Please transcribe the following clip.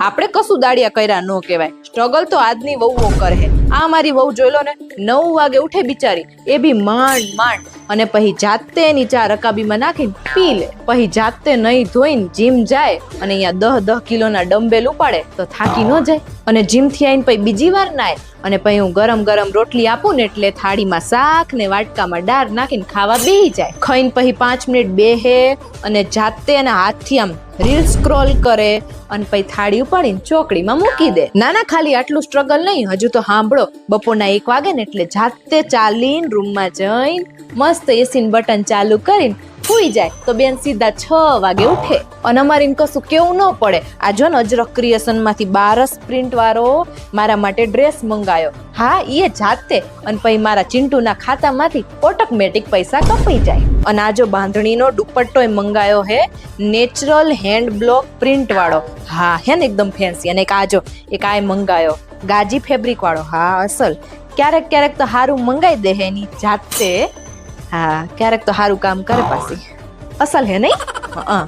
આપણે કશું દાડિયા કર્યા ન કહેવાય, સ્ટ્રગલ તો આજની વહુઓ કરે. આ મારી વહુ જોઈ લો ને, 9 વાગે ઉઠે બિચારી, એ બી માંડ માંડ, અને પછી જાતે એની ચા રકાબીમાં નાખીને પી લે. પછી જાતે નહીં ધોઈને જીમ જાય અને અહીંયા 10 કિલોના ડમ્બેલ ઉપાડે તો થાકી ન જાય. અને જીમ થી આવીને પછી બીજી વાર નાય, અને પછી હું ગરમ ગરમ રોટલી આપું ને એટલે થાળીમાં શાક ને વાટકામાં દાળ નાખીને ખાવા બેસી જાય. ખાઈને પછી 5 મિનિટ બેહે અને જાતે એના હાથથી આમ રીલ સ્ક્રોલ કરે અને પછી થાળી ઉપાડીને ચોકડીમાં મૂકી દે. ના ના, ખાલી આટલું સ્ટ્રગલ નહીં, હજુ તો સાંભળો. બપોરના 1 વાગે ને એટલે જાતે ચાલીને રૂમમાં જઈને મસ્ત એસી બટન ચાલુ કરીને સુઈ જાય તો બેન સીધા 6 વાગે ઉઠે. અને અમારે કશું કેવું ન પડે. આ જો ને અજરક ક્રિએશન માંથી 12 પ્રિન્ટ વાળો મારા માટે ડ્રેસ મંગાયો. હા, એ જાતે. અને પછી મારા ચિંટુના ખાતામાંથી ઓટોમેટિક પૈસા કપાઈ જાય. અને આ જો બાંધણીનો દુપટ્ટો મંગાયો હે, નેચરલ હેન્ડ બ્લોક પ્રિન્ટ વાળો. હા, હે ને એકદમ ફેન્સી. અને એક આજો એક આ મંગાયો ગાજી ફેબ્રિક વાળો. હા, અસલ. ક્યારેક ક્યારેક તો હારું મંગાઈ દે એની જાતે. હા, ક્યારેક તો હારું કામ કરે પાછી. અસલ હે નહીં? હા.